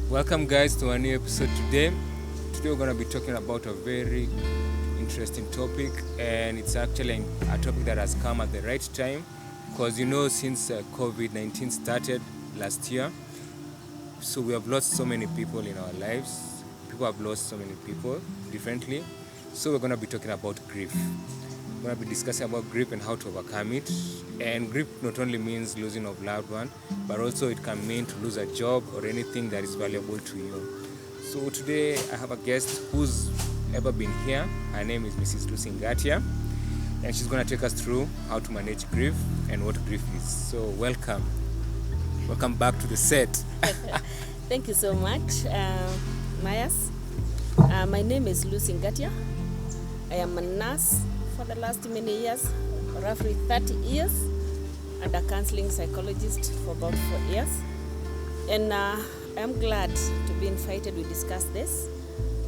Welcome, guys, to a new episode today. Today, we're going to be talking about a very interesting topic, and it's actually a topic that has come at the right time because since COVID-19 started last year, so we have lost so many people in our lives. People have lost so many people differently. So, we're going to be talking about grief. We're going to be discussing about grief and how to overcome it. And grief not only means losing of loved one, but also it can mean to lose a job or anything that is valuable to you. So today I have a guest who's ever been here. Her name is Mrs. Ngatia, and she's going to take us through how to manage grief and what grief is. So welcome back to the set. Thank you so much, Myles. My name is Lizz Ngatia. I am a nurse for the last many years, roughly 30 years, and a counseling psychologist for about 4 years. And I'm glad to be invited to discuss this.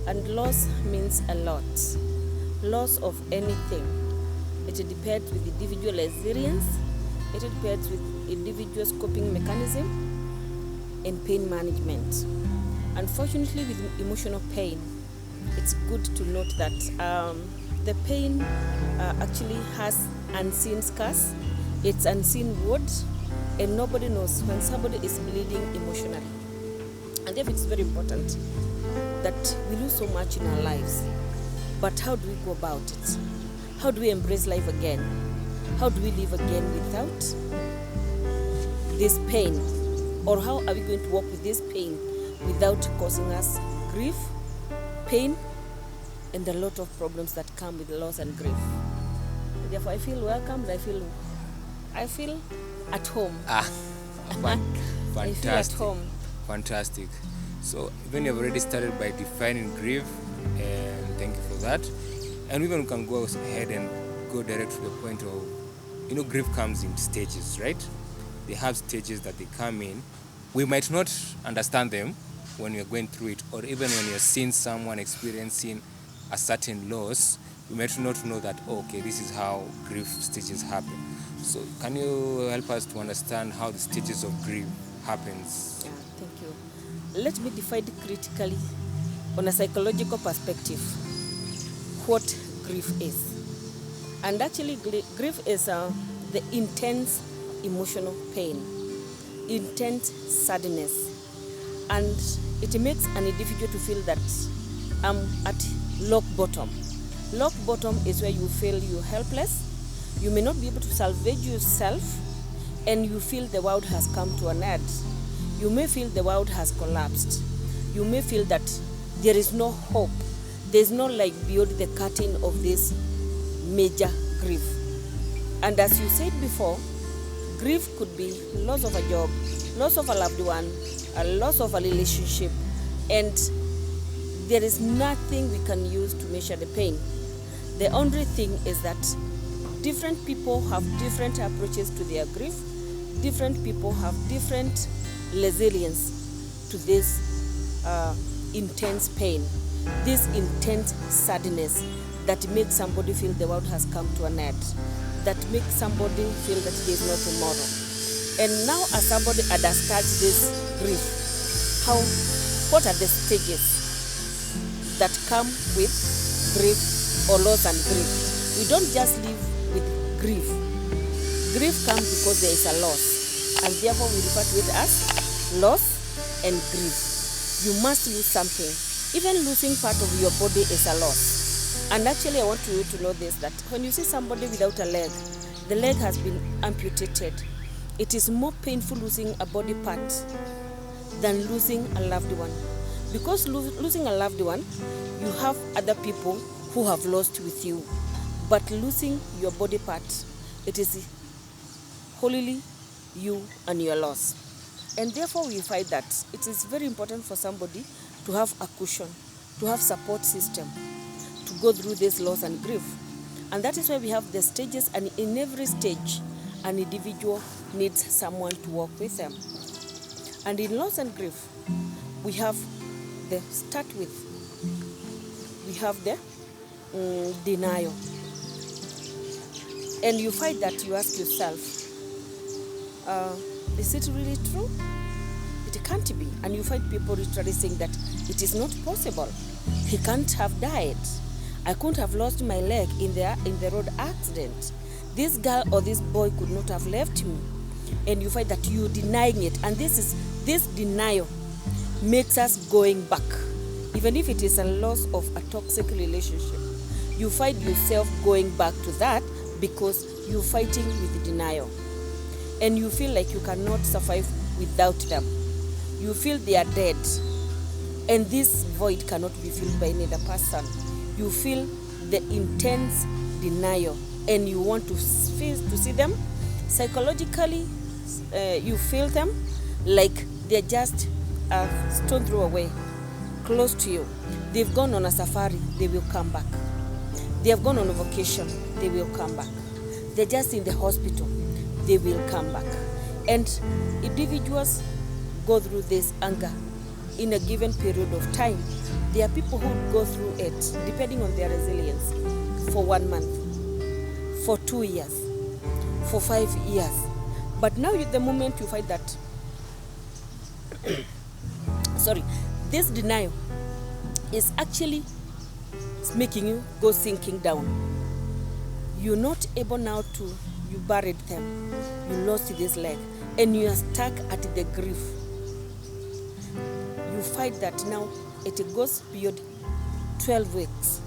And loss means a lot. Loss of anything. It depends with individual resilience. It depends with individual's coping mechanism and pain management. Unfortunately, with emotional pain, it's good to note that the pain actually has unseen scars. It's unseen wound, and nobody knows when somebody is bleeding emotionally. And therefore, it's very important that we lose so much in our lives. But how do we go about it? How do we embrace life again? How do we live again without this pain? Or how are we going to walk with this pain without causing us grief, pain, and a lot of problems that come with loss and grief? Therefore, I feel welcomed. I feel at home. Fantastic. I feel at home. Fantastic. So even you've already started by defining grief, and thank you for that. And even we can go ahead and go direct to the point of, grief comes in stages, right? They have stages that they come in. We might not understand them when you're going through it, or even when you're seeing someone experiencing a certain loss, we might not know that, okay, this is how grief stages happen. So can you help us to understand how the stages of grief happens? Yeah, thank you. Let me define critically on a psychological perspective what grief is. And actually, grief is the intense emotional pain, intense sadness, and it makes an individual to feel that I'm at rock bottom. Rock bottom is where you feel you're helpless. You may not be able to salvage yourself, and you feel the world has come to an end. You may feel the world has collapsed. You may feel that there is no hope. There's no light beyond the curtain of this major grief. And as you said before, grief could be loss of a job, loss of a loved one, a loss of a relationship, and there is nothing we can use to measure the pain. The only thing is that different people have different approaches to their grief. Different people have different resilience to this intense pain, this intense sadness that makes somebody feel the world has come to an end, that makes somebody feel that there is no tomorrow. And now as somebody understands this grief, what are the stages that come with grief or loss and grief? We don't just live with grief. Grief comes because there is a loss, and therefore we refer to it as loss and grief. You must lose something. Even losing part of your body is a loss. And actually I want you to know this, that when you see somebody without a leg, the leg has been amputated. It is more painful losing a body part than losing a loved one. Because losing a loved one, you have other people who have lost with you. But losing your body part, it is wholly you and your loss. And therefore we find that it is very important for somebody to have a cushion, to have support system, to go through this loss and grief. And that is why we have the stages, and in every stage, an individual needs someone to walk with them. And in loss and grief, we have the denial. And you find that you ask yourself, is it really true? it can't be. And you find people literally saying that it is not possible. He can't have died. I couldn't have lost my leg in the road accident. This girl or this boy could not have left me. And you find that you denying it. And this denial makes us going back. Even if it is a loss of a toxic relationship, you find yourself going back to that because you're fighting with denial. And you feel like you cannot survive without them. You feel they are dead. And this void cannot be filled by any other person. You feel the intense denial and you want to see them. Psychologically, you feel them like they're just a stone throw away, close to you. They've gone on a safari, they will come back. They have gone on a vacation, they will come back. They're just in the hospital, they will come back. And individuals go through this anger in a given period of time. There are people who go through it, depending on their resilience, for 1 month, for 2 years, for 5 years. But now the moment you find that, this denial is actually making you go sinking down. You're not able now to, you buried them, you lost this leg, and you are stuck at the grief. You find that now it goes beyond 12 weeks.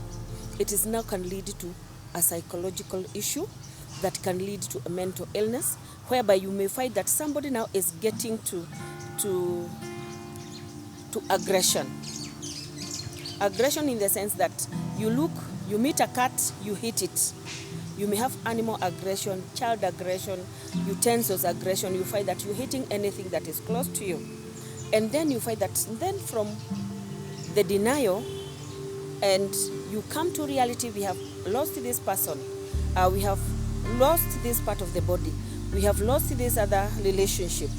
It is now can lead to a psychological issue that can lead to a mental illness, whereby you may find that somebody now is getting to aggression. Aggression in the sense that you meet a cat, you hit it. You may have animal aggression, child aggression, utensils aggression. You find that you're hitting anything that is close to you. And then you find that then from the denial, and you come to reality, we have lost this person. We have lost this part of the body. We have lost this other relationship.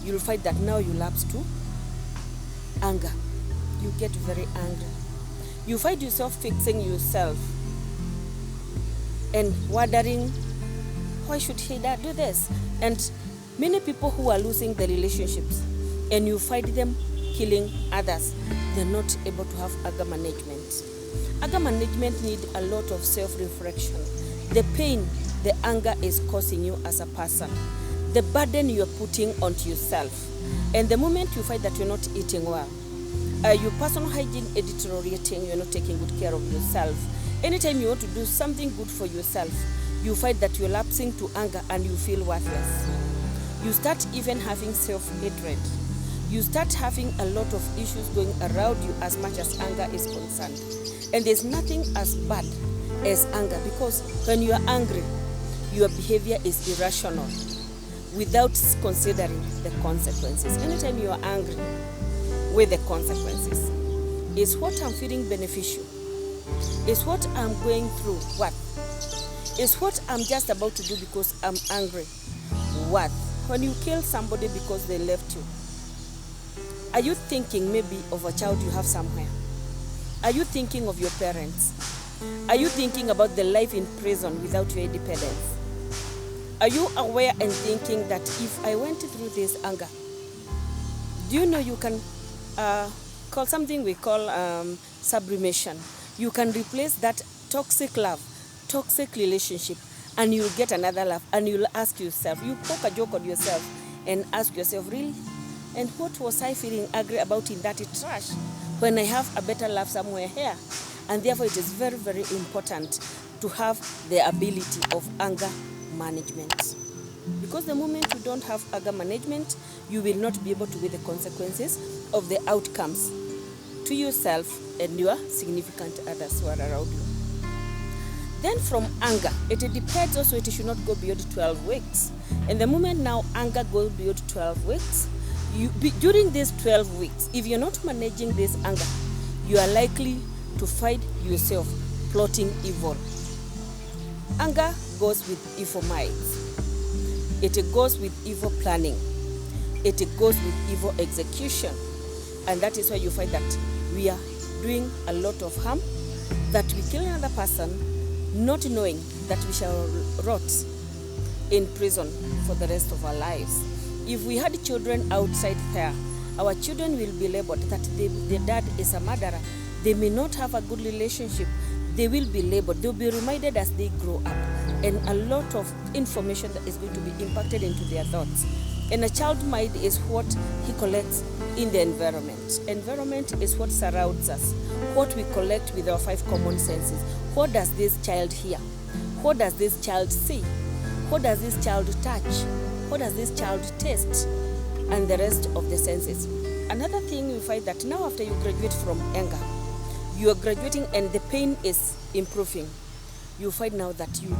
You'll find that now you lapse to anger. You get very angry. You find yourself fixing yourself and wondering, why should he do this? And many people who are losing the relationships, and you find them killing others, they're not able to have anger management. Anger management needs a lot of self-reflection. The pain, the anger is causing you as a person. The burden you're putting onto yourself. And the moment you find that you're not eating well, your personal hygiene is deteriorating, you're not taking good care of yourself. Anytime you want to do something good for yourself, you find that you're lapsing to anger and you feel worthless. You start even having self-hatred. You start having a lot of issues going around you as much as anger is concerned. And there's nothing as bad as anger, because when you are angry, your behavior is irrational without considering the consequences. Anytime you are angry with the consequences, is what I'm feeling beneficial? Is what I'm going through what? Is what I'm just about to do because I'm angry what? When you kill somebody because they left you, are you thinking maybe of a child you have somewhere? Are you thinking of your parents? Are you thinking about the life in prison without your independence? Are you aware and thinking that if I went through this anger, do you know you can call something we call sublimation? You can replace that toxic love, toxic relationship, and you'll get another love, and you'll ask yourself, you poke a joke on yourself and ask yourself, really? And what was I feeling angry about in that trash when I have a better love somewhere here? And therefore it is very, very important to have the ability of anger management. Because the moment you don't have anger management, you will not be able to weigh the consequences of the outcomes to yourself and your significant others who are around you. Then from anger, it depends also, it should not go beyond 12 weeks. And the moment now anger goes beyond 12 weeks, during these 12 weeks, if you're not managing this anger, you are likely to find yourself plotting evil. Anger goes with evil minds. It goes with evil planning. It goes with evil execution. And that is why you find that we are doing a lot of harm, that we kill another person, not knowing that we shall rot in prison for the rest of our lives. If we had children outside there, our children will be labeled that their dad is a murderer. They may not have a good relationship. They will be labeled. They'll be reminded as they grow up. And a lot of information that is going to be impacted into their thoughts. And a child mind is what he collects in the environment. Environment is what surrounds us, what we collect with our 5 common senses. What does this child hear? What does this child see? What does this child touch? What does this child taste? And the rest of the senses. Another thing you find that now after you graduate from anger, you are graduating and the pain is improving. You find now that you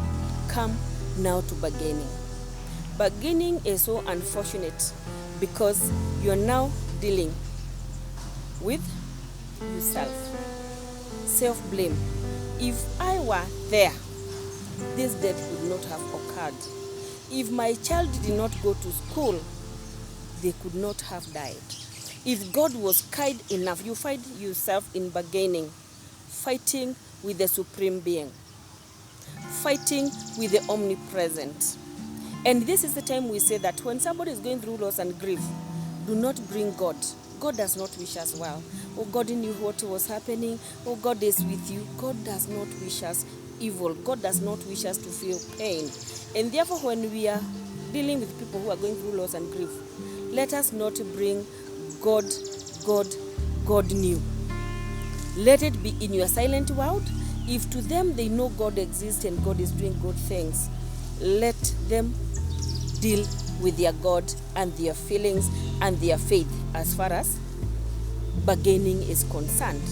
come now to bargaining. Bargaining is so unfortunate because you are now dealing with yourself. Self-blame. If I were there, this death would not have occurred. If my child did not go to school, they could not have died. If God was kind enough, you find yourself in bargaining, fighting with the Supreme Being, fighting with the Omnipresent. And this is the time we say that when somebody is going through loss and grief, do not bring God. God does not wish us well. Oh, God knew what was happening. Oh, God is with you. God does not wish us evil. God does not wish us to feel pain. And therefore, when we are dealing with people who are going through loss and grief, let us not bring God knew. Let it be in your silent world. If to them they know God exists and God is doing good things, let them deal with their God and their feelings and their faith as far as bargaining is concerned.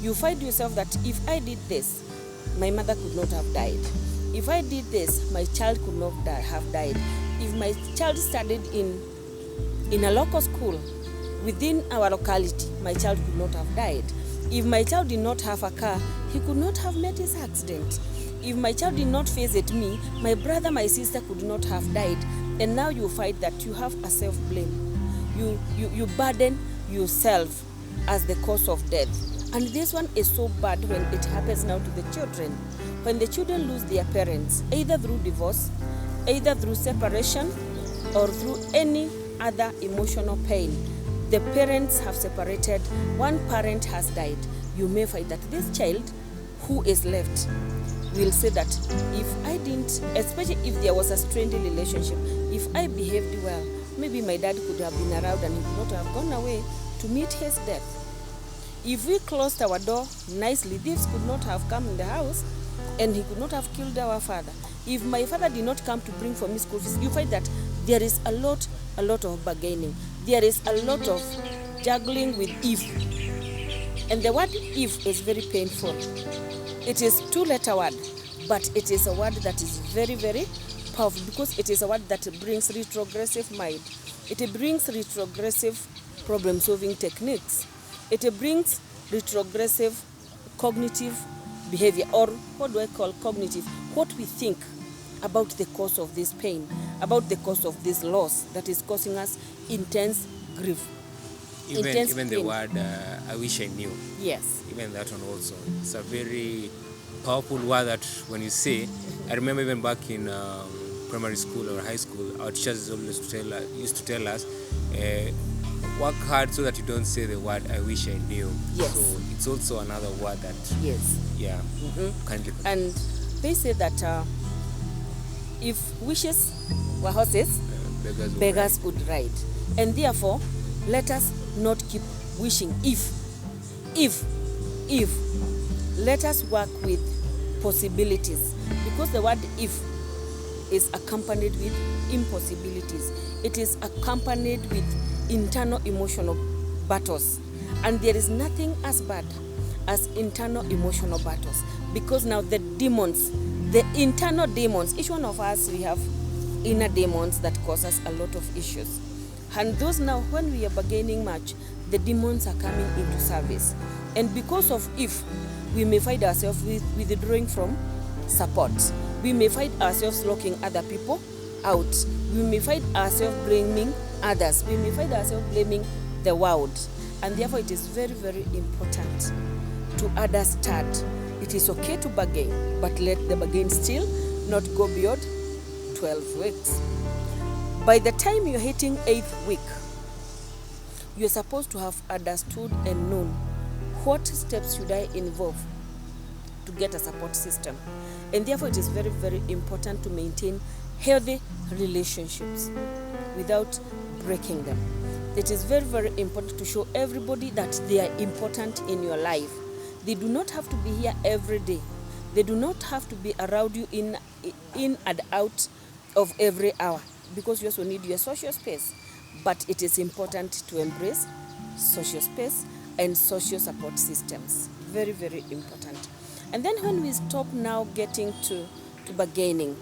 You find yourself that if I did this, my mother could not have died. If I did this, my child could not have died. If my child studied in a local school within our locality, my child could not have died. If my child did not have a car, he could not have met his accident. If my child did not visit me, my brother, my sister could not have died. And now you find that you have a self-blame. You burden yourself as the cause of death. And this one is so bad when it happens now to the children. When the children lose their parents, either through divorce, either through separation, or through any other emotional pain. The parents have separated, one parent has died. You may find that this child who is left will say that if I didn't, especially if there was a strained relationship, if I behaved well, maybe my dad could have been around and he could not have gone away to meet his death. If we closed our door nicely, thieves could not have come in the house and he could not have killed our father. If my father did not come to bring for me school fees, you find that there is a lot of bargaining. There is a lot of juggling with if. And the word if is very painful. It is 2-letter word, but it is a word that is very, very powerful because it is a word that brings retrogressive mind. It brings retrogressive problem-solving techniques. It brings retrogressive cognitive behavior, or what do I call cognitive? What we think about the cause of this pain, about the cause of this loss that is causing us intense grief. Even the word, I wish I knew. Yes. Even that one also. It's a very powerful word that when you say, I remember even back in primary school or high school, our teachers used to tell us, work hard so that you don't say the word, I wish I knew. Yes. So it's also another word that, yes. Yeah, kindly. And they say that if wishes were horses, beggars would ride. And therefore, let us not keep wishing if. Let us work with possibilities, because the word if is accompanied with impossibilities. It is accompanied with internal emotional battles. And there is nothing as bad as internal emotional battles, because now the demons, the internal demons, each one of us, we have inner demons that cause us a lot of issues. And those now, when we are bargaining much, the demons are coming into service. And because of if, we may find ourselves withdrawing from support. We may find ourselves locking other people out. We may find ourselves blaming others. We may find ourselves blaming the world. And therefore, it is very, very important to understand it is okay to bargain, but let the bargain still not go beyond 12 weeks. By the time you're hitting 8th week, you're supposed to have understood and known what steps should I involve to get a support system. And therefore, it is very, very important to maintain healthy relationships without breaking them. It is very, very important to show everybody that they are important in your life. They do not have to be here every day. They do not have to be around you in and out of every hour, because you also need your social space. But it is important to embrace social space and social support systems. Very, very important. And then when we stop now getting to bargaining,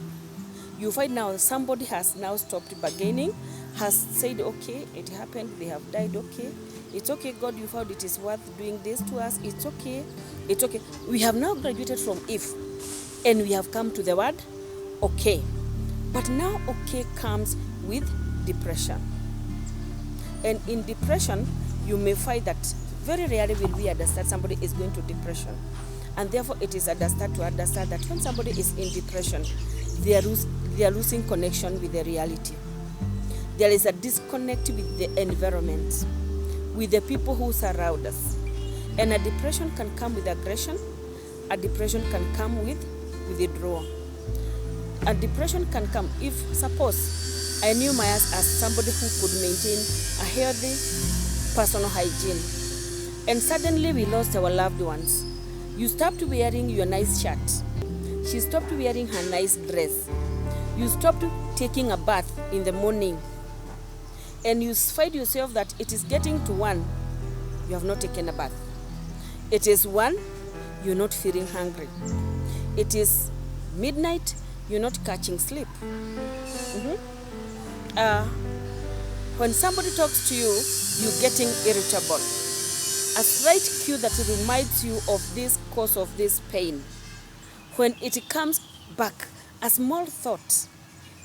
you find now somebody has now stopped bargaining, has said, okay, it happened, they have died, okay. It's okay, God, you found it is worth doing this to us. It's okay. It's okay. We have now graduated from if, and we have come to the word okay. But now okay comes with depression. And in depression, you may find that very rarely will we understand somebody is going to depression. And therefore, it is understood to understand that when somebody is in depression, they are losing connection with the reality. There is a disconnect with the environment, with the people who surround us. And a depression can come with aggression. A depression can come with withdrawal. A depression can come if, suppose, I knew Myles as somebody who could maintain a healthy personal hygiene, and suddenly we lost our loved ones. You stopped wearing your nice shirt. She stopped wearing her nice dress. You stopped taking a bath in the morning. And you find yourself that it is getting to 1, you have not taken a bath. It is 1, you're not feeling hungry. It is midnight, you're not catching sleep. When somebody talks to you, you're getting irritable. A slight cue that reminds you of this cause of this pain. When it comes back, a small thought,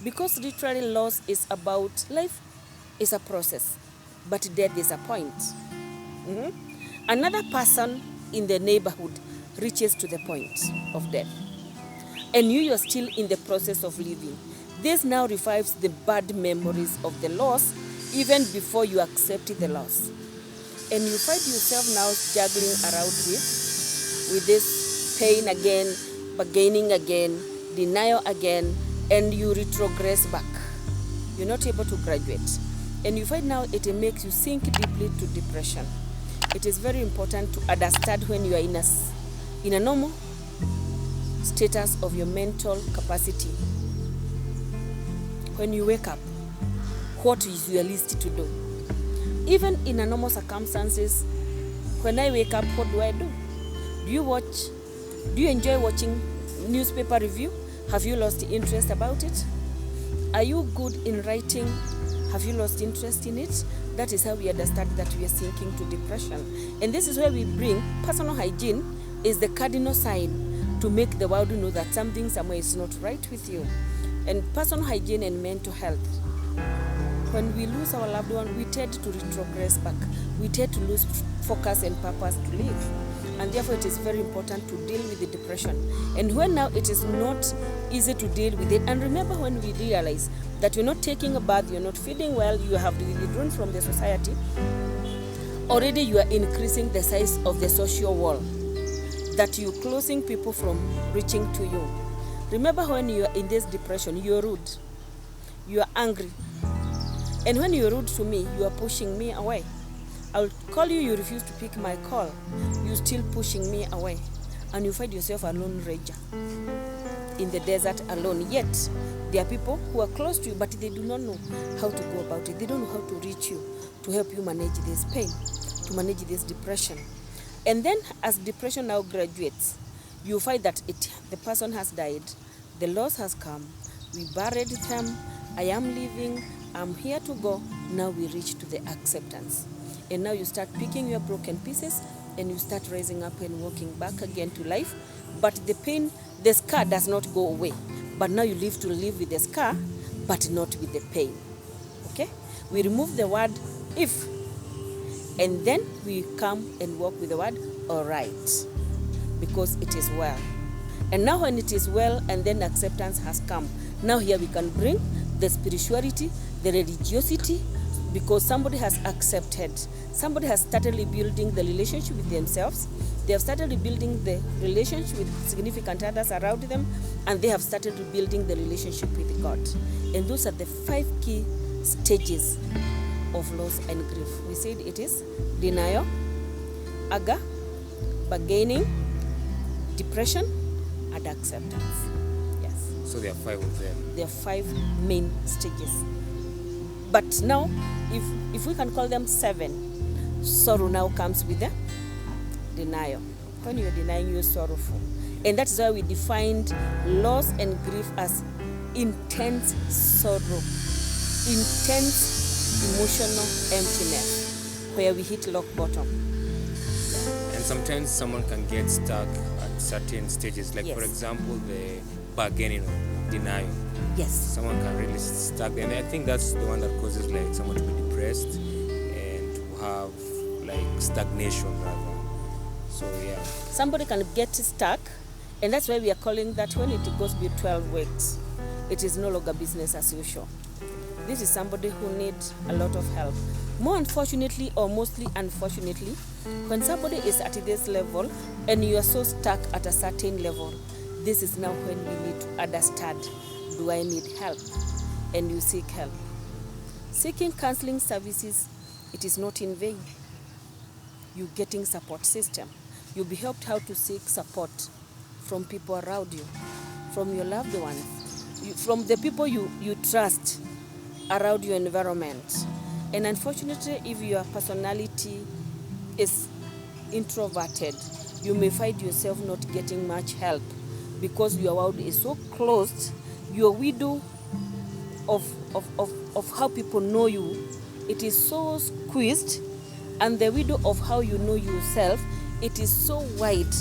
because literally loss is about life is a process, but death is a point. Another person in the neighborhood reaches to the point of death, and you are still in the process of living. This now revives the bad memories of the loss even before you accept the loss. And you find yourself now juggling around with this pain again, bargaining again, denial again, and you retrogress back. You're not able to graduate. And you find now it makes you sink deeply to depression. It is very important to understand when you are in a normal status of your mental capacity. When you wake up, what is your list to do? Even in a normal circumstances, when I wake up, what do I do? Do you enjoy watching newspaper review? Have you lost interest about it? Are you good in writing? Have you lost interest in it? That is how we understand that we are sinking to depression. And this is where we bring personal hygiene is the cardinal sign to make the world know that something somewhere is not right with you. And personal hygiene and mental health. When we lose our loved one, we tend to retrogress back. We tend to lose focus and purpose to live. And therefore, it is very important to deal with the depression. And when now it is not easy to deal with it, and remember when we realize that you're not taking a bath, you're not feeling well, you have withdrawn from the society, already you are increasing the size of the social wall, that you're closing people from reaching to you. Remember when you are in this depression, you're rude, you are angry. And when you're rude to me, you are pushing me away. I'll call you, you refuse to pick my call. You're still pushing me away. And you find yourself a lone ranger in the desert alone. Yet, there are people who are close to you, but they do not know how to go about it. They don't know how to reach you, to help you manage this pain, to manage this depression. And then, as depression now graduates, you find that the person has died, the loss has come, we buried them, I am leaving, I'm here to go. Now we reach to the acceptance. And now you start picking your broken pieces and you start rising up and walking back again to life. But the pain, the scar does not go away. But now you live to live with the scar, but not with the pain. Okay? We remove the word if, and then we come and walk with the word all right, because it is well. And now when it is well and then acceptance has come, now here we can bring the spirituality, the religiosity, because somebody has accepted, somebody has started rebuilding the relationship with themselves, they have started rebuilding the relationship with significant others around them, and they have started rebuilding the relationship with God. And those are the 5 key stages of loss and grief. We said it is denial, anger, bargaining, depression, and acceptance. Yes. So there are 5 of them. There are 5 main stages. But now, if we can call them 7, sorrow now comes with the denial. When you're denying, you're sorrowful. And that's why we defined loss and grief as intense sorrow, intense emotional emptiness, where we hit rock bottom. And sometimes someone can get stuck at certain stages, like Yes. for example, the bargaining or denial. Yes. Someone can really stuck there. And I think that's the one that causes like someone to be depressed and to have like stagnation rather. So yeah. Somebody can get stuck, and that's why we are calling that when it goes beyond 12 weeks, it is no longer business as usual. This is somebody who needs a lot of help. More unfortunately, or mostly unfortunately, when somebody is at this level and you are so stuck at a certain level, this is now when you need to understand, do I need help? And you seek help. Seeking counseling services, it is not in vain. You're getting support system. You'll be helped how to seek support from people around you, from your loved ones, from the people you trust around your environment. And unfortunately, if your personality is introverted, you may find yourself not getting much help because your world is so closed. Your window of how people know you, it is so squeezed, and the window of how you know yourself, it is so wide,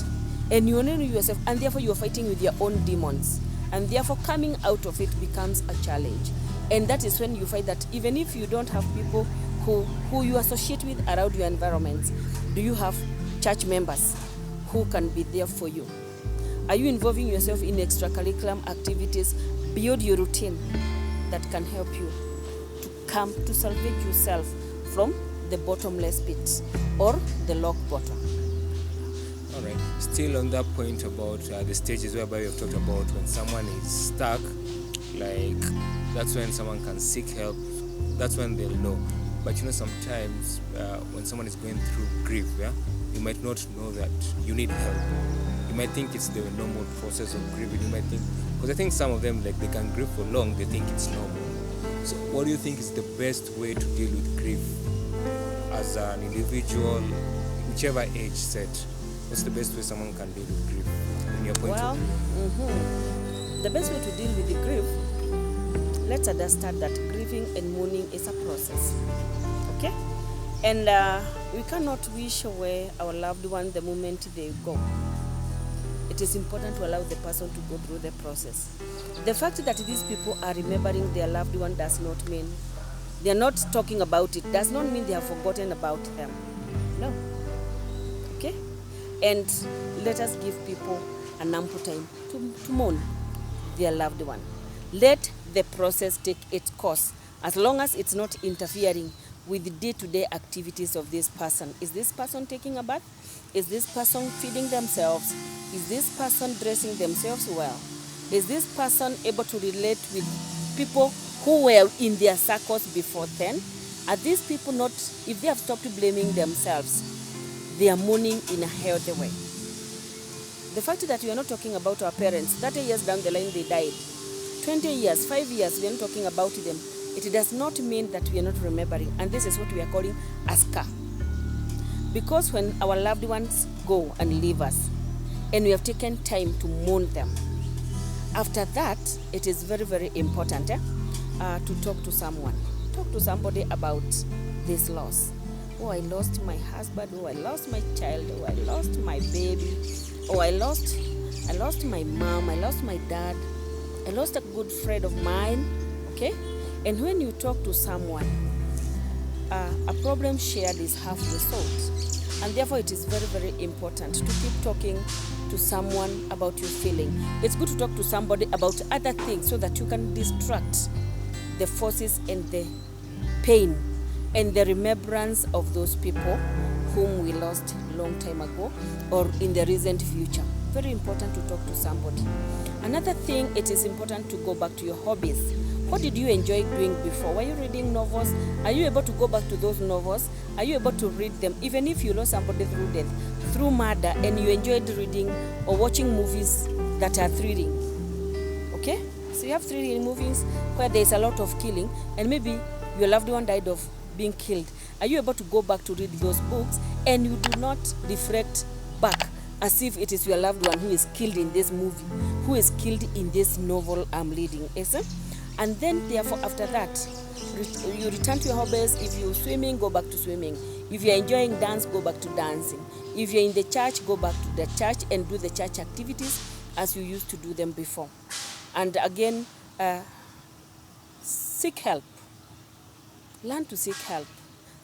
and you only know yourself, and therefore you are fighting with your own demons, and therefore coming out of it becomes a challenge. And that is when you find that even if you don't have people who you associate with around your environment, do you have church members who can be there for you? Are you involving yourself in extracurricular activities beyond your routine that can help you to come to salvage yourself from the bottomless pit or the rock bottom? All right. Still on that point about the stages whereby we have talked about when someone is stuck, like that's when someone can seek help. That's when they'll know. But you know, sometimes when someone is going through grief, yeah, you might not know that you need help. You might think it's the normal process of grieving. You might think, because I think some of them, like they can grieve for long, they think it's normal. So what do you think is the best way to deal with grief as an individual, whichever age set? What's the best way someone can deal with grief in your point of view? The best way to deal with the grief, let's understand that grieving and mourning is a process. Okay? And we cannot wish away our loved one the moment they go. It is important to allow the person to go through the process. The fact that these people are remembering their loved one does not mean they are not talking about it, does not mean they have forgotten about them. No. Okay? And let us give people an ample time to mourn their loved one. Let the process take its course, as long as it's not interfering with the day-to-day activities of this person. Is this person taking a bath? Is this person feeding themselves? Is this person dressing themselves well? Is this person able to relate with people who were in their circles before then? Are these people not, if they have stopped blaming themselves, they are mourning in a healthy way? The fact that we are not talking about our parents, 30 years down the line they died, 20 years, 5 years, we are not talking about them. It does not mean that we are not remembering. And this is what we are calling a scar. Because when our loved ones go and leave us, and we have taken time to mourn them, after that, it is very, very important to talk to someone. Talk to somebody about this loss. Oh, I lost my husband. Oh, I lost my child. Oh, I lost my baby. Oh, I lost my mom. I lost my dad. I lost a good friend of mine. Okay? And when you talk to someone, a problem shared is half resolved. And therefore, it is very, very important to keep talking to someone about your feeling. It's good to talk to somebody about other things so that you can distract the forces and the pain and the remembrance of those people whom we lost long time ago or in the recent future. Very important to talk to somebody. Another thing, it is important to go back to your hobbies. What did you enjoy doing before? Were you reading novels? Are you able to go back to those novels? Are you able to read them? Even if you lost somebody through death, through murder, and you enjoyed reading or watching movies that are thrilling. Okay? So you have thrilling movies where there's a lot of killing, and maybe your loved one died of being killed. Are you able to go back to read those books and you do not reflect back as if it is your loved one who is killed in this movie, who is killed in this novel I'm reading? And then therefore after that, you return to your hobbies. If you're swimming, go back to swimming. If you're enjoying dance, go back to dancing. If you're in the church, go back to the church and do the church activities as you used to do them before. And again, seek help. Learn to seek help.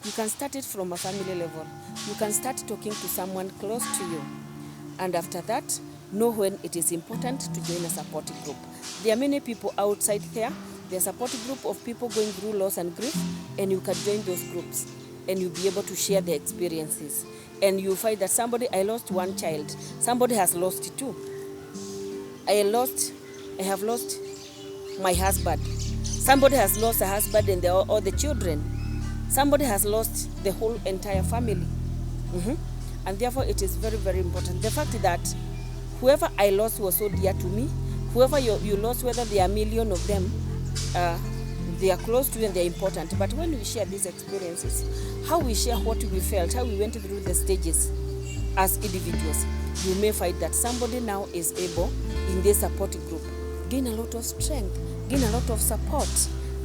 You can start it from a family level. You can start talking to someone close to you. And after that, know when it is important to join a support group. There are many people outside there. There's a support group of people going through loss and grief, and you can join those groups and you'll be able to share their experiences. And you'll find that I lost one child. Somebody has lost two. I have lost my husband. Somebody has lost a husband and all the children. Somebody has lost the whole entire family. And therefore it is very, very important. The fact that whoever I lost was so dear to me, whoever you lost, whether there are a million of them, they are close to you and they are important. But when we share these experiences, how we share what we felt, how we went through the stages as individuals, you may find that somebody now is able, in this support group, gain a lot of strength, gain a lot of support,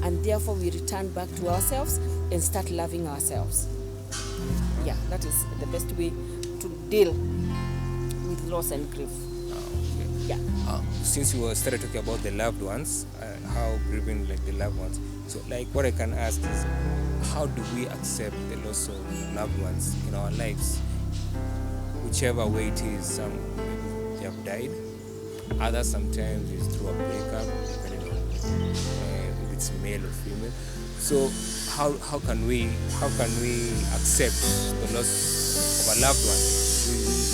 and therefore we return back to ourselves and start loving ourselves. Yeah, that is the best way to deal with loss and grief. Okay. Yeah. Since you started talking about the loved ones, how grieving like the loved ones, so like what I can ask is, how do we accept the loss of loved ones in our lives? Whichever way it is, some maybe they have died, others sometimes it's through a breakup, depending on if it's male or female. So how can we accept the loss of a loved one?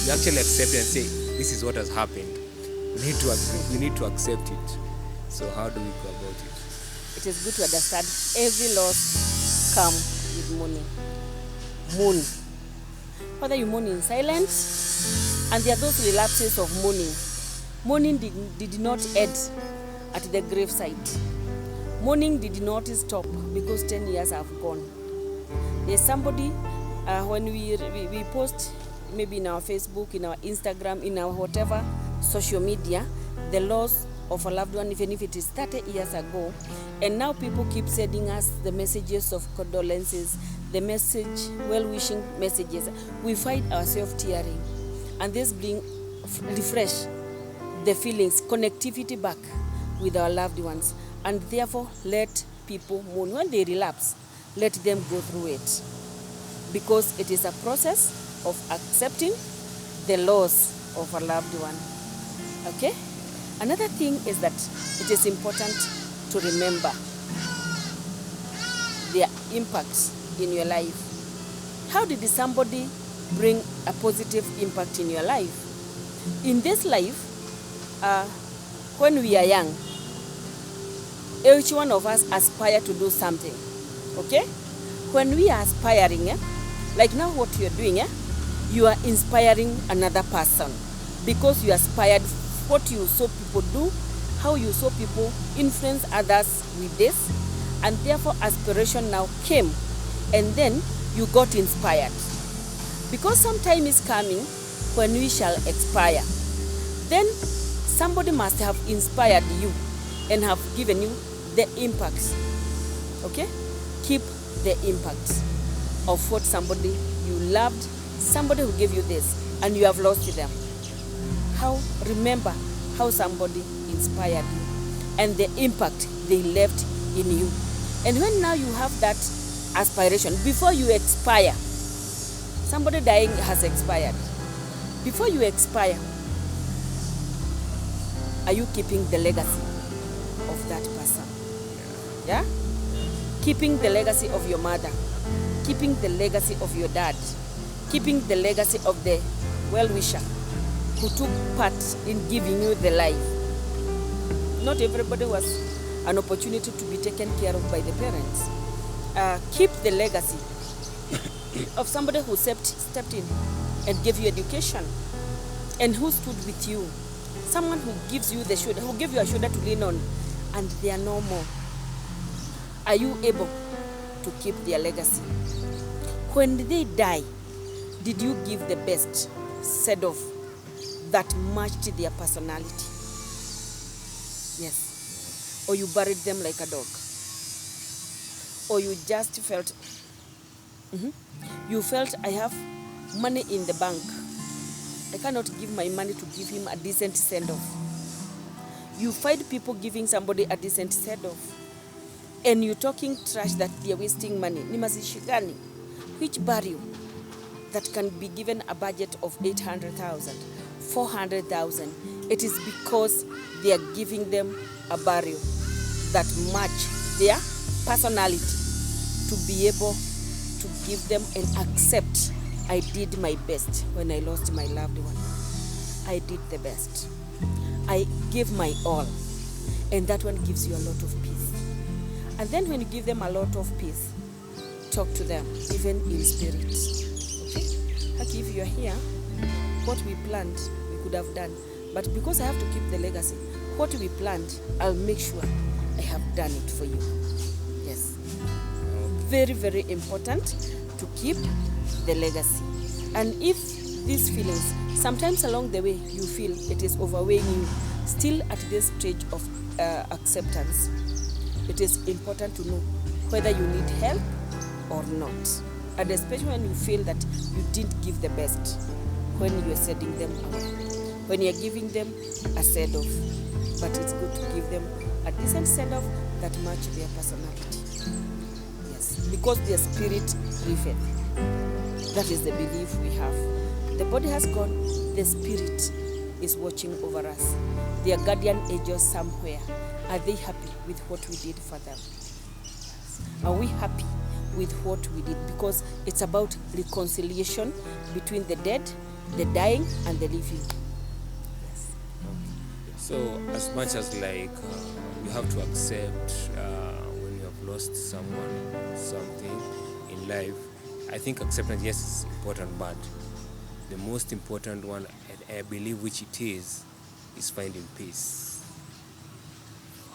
We actually accept it and say, this is what has happened. We need to accept it. So how do we go about it? It is good to understand every loss comes with mourning. Mourn. Whether you mourn in silence, and there are those relapses of mourning. Mourning did not end at the graveside. Mourning did not stop because 10 years have gone. There's somebody, when we post, maybe in our Facebook, in our Instagram, in our whatever social media, the loss of a loved one, even if it is 30 years ago, and now people keep sending us the messages of condolences, the well-wishing messages, we find ourselves tearing. And this refresh the feelings, connectivity back with our loved ones. And therefore, let people mourn. When they relapse, let them go through it. Because it is a process of accepting the loss of a loved one. Okay? Another thing is that it is important to remember their impact in your life. How did somebody bring a positive impact in your life? In this life, when we are young, each one of us aspire to do something. Okay? When we are aspiring, like now what you're doing, you are inspiring another person because you aspired what you saw people do, how you saw people influence others with this, and therefore aspiration now came, and then you got inspired. Because some time is coming when we shall expire. Then somebody must have inspired you and have given you the impact. Okay? Keep the impact of what somebody you loved, somebody who gave you this, and you have lost them. Remember how somebody inspired you and the impact they left in you. And when now you have that aspiration, before you expire, somebody dying has expired. Before you expire, are you keeping the legacy of that person? Yeah? Keeping the legacy of your mother, keeping the legacy of your dad, keeping the legacy of the well-wisher who took part in giving you the life. Not everybody was an opportunity to be taken care of by the parents. Keep the legacy of somebody who stepped in and gave you education and who stood with you. Someone who gives you the shoulder, who gave you a shoulder to lean on, and they are no more. Are you able to keep their legacy? When they die, did you give the best set of that matched their personality? Yes. Or you buried them like a dog? Or you just felt, you felt, I have money in the bank, I cannot give my money to give him a decent send-off. You find people giving somebody a decent send-off, and you're talking trash that they're wasting money. Ni mazishi gani? Which burial that can be given a budget of 800,000, 400,000? It is because they are giving them a burial that match their personality, to be able to give them and accept, I did my best when I lost my loved one. I did the best. I gave my all. And that one gives you a lot of peace. And then when you give them a lot of peace, talk to them, even in spirit. Okay? Like if you're here, what we planned, we could have done. But because I have to keep the legacy, what we planned, I'll make sure I have done it for you. Yes. Very, very important to keep the legacy. And if these feelings, sometimes along the way you feel it is overweighing you, still at this stage of acceptance, it is important to know whether you need help or not. And especially when you feel that you didn't give the best when you're sending them away, when you're giving them a send-off. But it's good to give them a decent send-off that match their personality. Yes, because their spirit liveth. That is the belief we have. The body has gone, the spirit is watching over us. Their guardian angels somewhere. Are they happy with what we did for them? Are we happy with what we did? Because it's about reconciliation between the dead, the dying, and the living. Yes. So as much as you have to accept when you have lost someone, something in life, I think acceptance, yes, is important, but the most important one, I believe, which it is finding peace.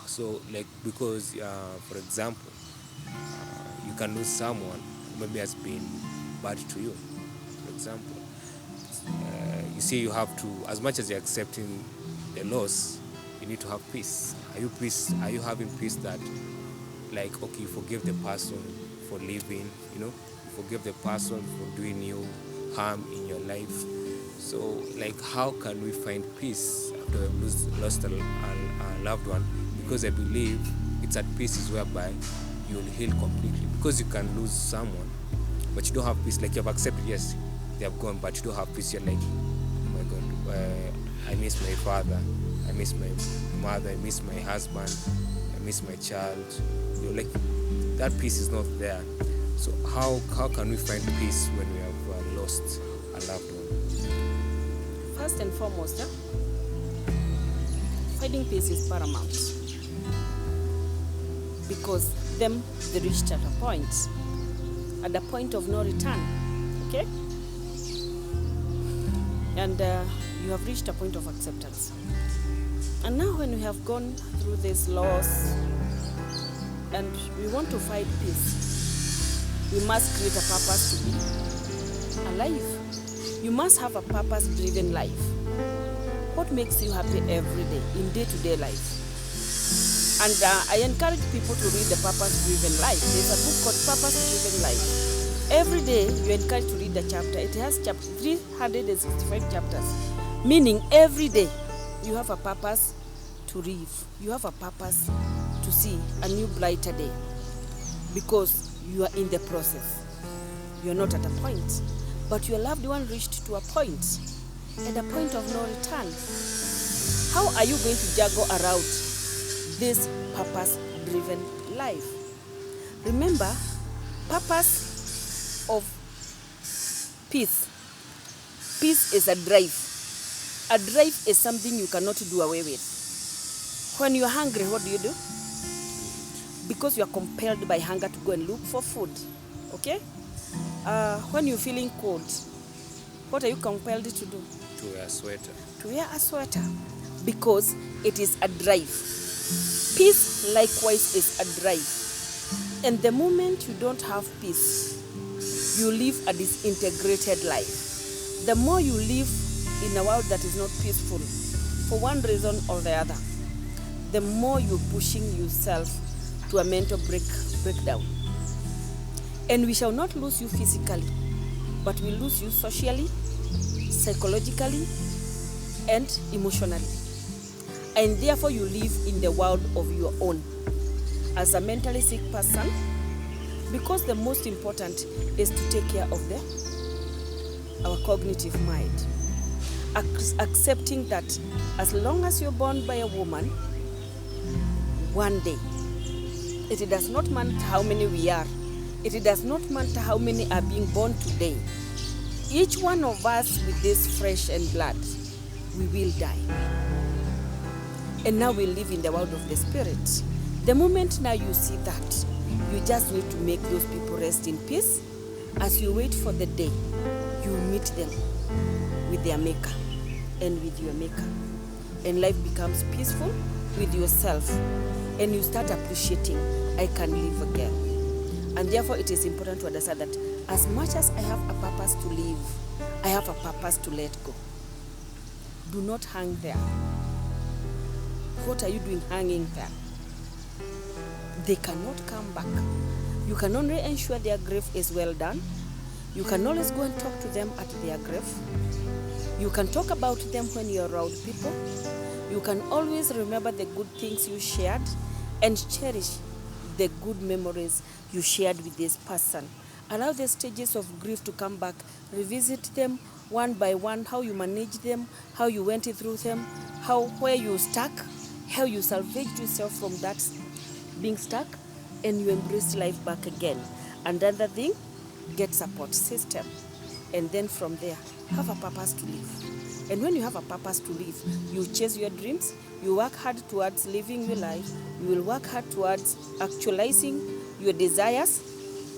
So, because, for example, you can lose someone who maybe has been bad to you, for example. You see, you have to, as much as you're accepting the loss, you need to have peace. Are you having peace that, okay, you forgive the person for leaving, forgive the person for doing you harm in your life. So, how can we find peace after we've lost a loved one? Because I believe it's at peace is whereby you will heal completely. Because you can lose someone, but you don't have peace. You have accepted, yes, they have gone, but you don't have peace. You're like, oh my God, I miss my father, I miss my mother, I miss my husband, I miss my child. You're like, that peace is not there. So how can we find peace when we have lost a loved one? First and foremost, finding peace is paramount. Because they reached at a point of no return, okay? And you have reached a point of acceptance. And now when we have gone through this loss and we want to find peace, we must create a purpose to be alive. You must have a purpose-driven life. What makes you happy every day, in day-to-day life? And I encourage people to read the Purpose-Driven Life. There's a book called Purpose-Driven Life. Every day you're encouraged to read the chapter. It has 365 chapters. Meaning every day you have a purpose to live. You have a purpose to see a new brighter day. Because you are in the process. You're not at a point. But your loved one reached to a point. And a point of no return. How are you going to juggle around this purpose-driven life? Remember, purpose of peace. Peace is a drive. A drive is something you cannot do away with. When you're hungry, what do? Because you are compelled by hunger to go and look for food. Okay? When you're feeling cold, what are you compelled to do? To wear a sweater. To wear a sweater. Because it is a drive. Peace, likewise, is a drive. And the moment you don't have peace, you live a disintegrated life. The more you live in a world that is not peaceful, for one reason or the other, the more you're pushing yourself to a mental breakdown. And we shall not lose you physically, but we lose you socially, psychologically, and emotionally. And therefore you live in the world of your own as a mentally sick person, because the most important is to take care of our cognitive mind. Accepting that as long as you're born by a woman, one day, it does not matter how many we are, it does not matter how many are being born today, each one of us with this flesh and blood, we will die. And now we live in the world of the spirit. The moment now you see that, you just need to make those people rest in peace as you wait for the day you meet them with their maker and with your maker. And life becomes peaceful with yourself, and you start appreciating, I can live again. And therefore it is important to understand that as much as I have a purpose to live, I have a purpose to let go. Do not hang there. What are you doing hanging there? They cannot come back. You can only ensure their grave is well done. You can always go and talk to them at their grave. You can talk about them when you're around people. You can always remember the good things you shared and cherish the good memories you shared with this person. Allow the stages of grief to come back. Revisit them one by one, how you managed them, how you went through them, where you stuck, how you salvaged yourself from that being stuck, and you embraced life back again. And another thing, get support system. And then from there, have a purpose to live. And when you have a purpose to live, you chase your dreams, you work hard towards living your life, you will work hard towards actualizing your desires.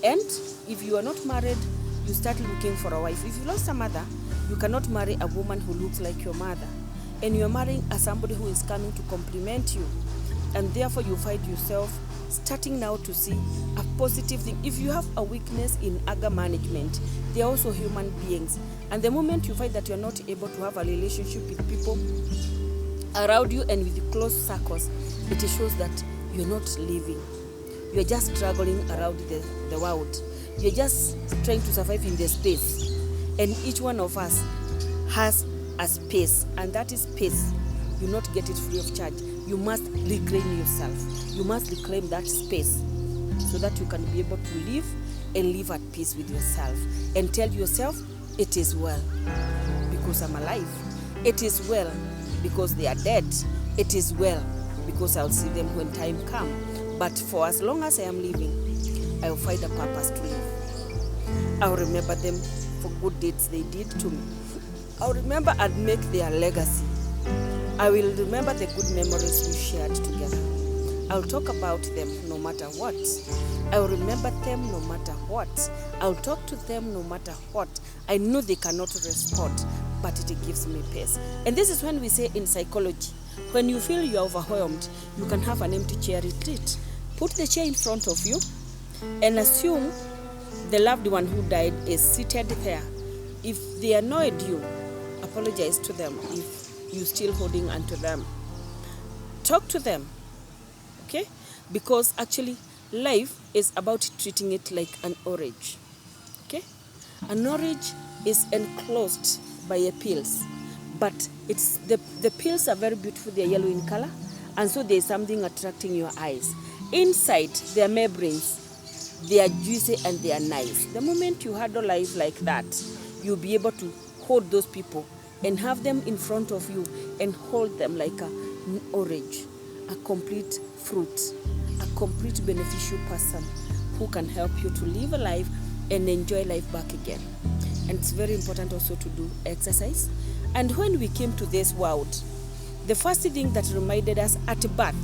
And if you are not married, you start looking for a wife. If you lost a mother, you cannot marry a woman who looks like your mother. And you're marrying somebody who is coming to complement you. And therefore you find yourself starting now to see a positive thing. If you have a weakness in anger management, they are also human beings. And the moment you find that you're not able to have a relationship with people around you and with close circles, it shows that you're not living. You're just struggling around the world. You're just trying to survive in the space. And each one of us has a space, and that is space. You not get it free of charge. You must reclaim yourself. You must reclaim that space so that you can be able to live and live at peace with yourself and tell yourself, it is well because I'm alive. It is well because they are dead. It is well because I'll see them when time comes. But for as long as I am living, I will find a purpose to live. I'll remember them for good deeds they did to me. I'll remember and make their legacy. I will remember the good memories we shared together. I'll talk about them no matter what. I will remember them no matter what. I'll talk to them no matter what. I know they cannot respond, but it gives me peace. And this is when we say in psychology, when you feel you're overwhelmed, you can have an empty chair retreat. Put the chair in front of you and assume the loved one who died is seated there. If they annoyed you, apologize to them. If you're still holding on to them, talk to them, okay? Because actually life is about treating it like an orange, okay? An orange is enclosed by a peels, but it's the peels are very beautiful. They're yellow in color, and so there's something attracting your eyes. Inside, their membranes, they are juicy and they are nice. The moment you handle life like that, you'll be able to hold those people and have them in front of you and hold them like an orange, a complete fruit, a complete beneficial person who can help you to live a life and enjoy life back again. And it's very important also to do exercise. And when we came to this world, the first thing that reminded us at birth,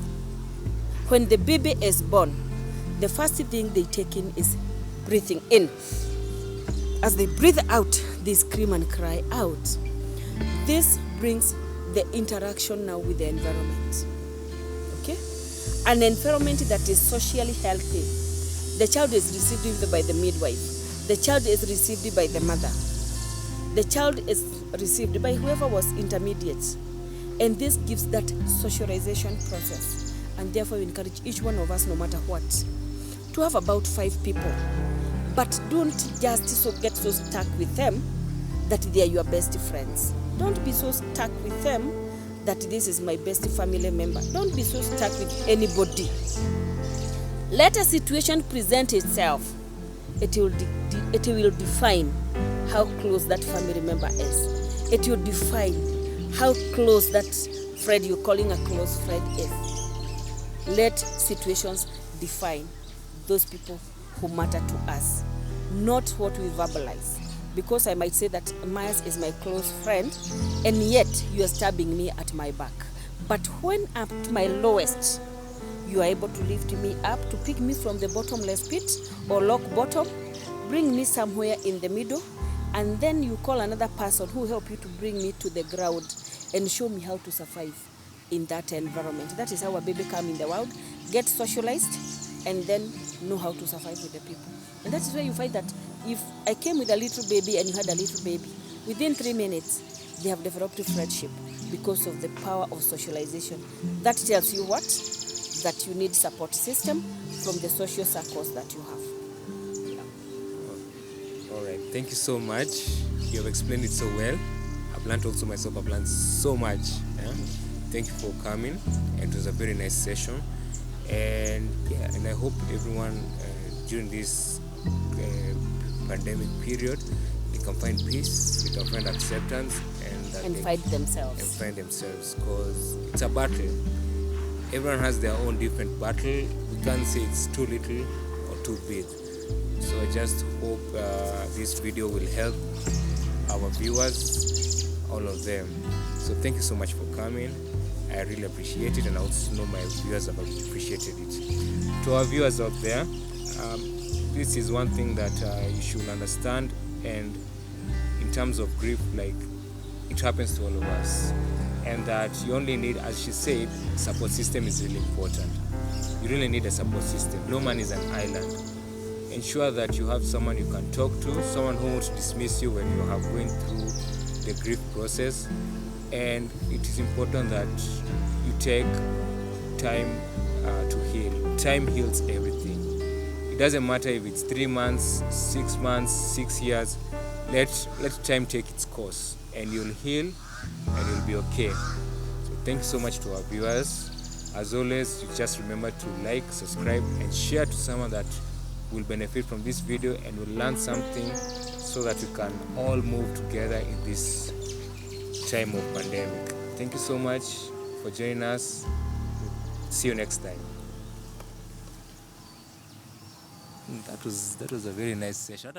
when the baby is born, the first thing they take in is breathing in. As they breathe out, they scream and cry out. This brings the interaction now with the environment. Okay? An environment that is socially healthy. The child is received by the midwife. The child is received by the mother. The child is received by whoever was intermediate. And this gives that socialization process. And therefore we encourage each one of us, no matter what, to have about 5 people. But don't just get so stuck with them that they are your best friends. Don't be so stuck with them that this is my best family member. Don't be so stuck with anybody. Let a situation present itself. It will define how close that family member is. It will define how close that friend you're calling a close friend is. Let situations define those people who matter to us, not what we verbalize. Because I might say that Myles is my close friend, and yet you are stabbing me at my back. But when I'm at my lowest, you are able to lift me up, to pick me from the bottomless pit or rock bottom, bring me somewhere in the middle, and then you call another person who help you to bring me to the ground and show me how to survive in that environment. That is how a baby comes in the world, get socialized, and then know how to survive with the people. And that is where you find that if I came with a little baby and you had a little baby, within 3 minutes, they have developed a friendship because of the power of socialization. That tells you what? That you need support system from the social circles that you have. Yeah. All right, thank you so much. You have explained it so well. I've learned also myself, I've learned so much. Yeah? Thank you for coming, and it was a very nice session. And yeah, and I hope everyone during this pandemic period, they can find peace, they can find acceptance, and find themselves. Because it's a battle. Everyone has their own different battle. We can't say it's too little or too big. So I just hope this video will help our viewers, all of them. So thank you so much for coming. I really appreciate it, and I also know my viewers have appreciated it. To our viewers out there, this is one thing that you should understand, and in terms of grief, like, it happens to all of us, and that you only need, as she said, support system is really important. You really need a support system. No man is an island. Ensure that you have someone you can talk to, someone who won't dismiss you when you have going through the grief process. And it is important that you take time to heal. Time heals everything. It doesn't matter if it's 3 months, 6 months, 6 years. Let time take its course, and you'll heal, and you'll be okay. So thank you so much to our viewers. As always, you just remember to like, subscribe, and share to someone that will benefit from this video and will learn something, so that we can all move together in this time of pandemic. Thank you so much for joining us. See you next time. That was a very nice session.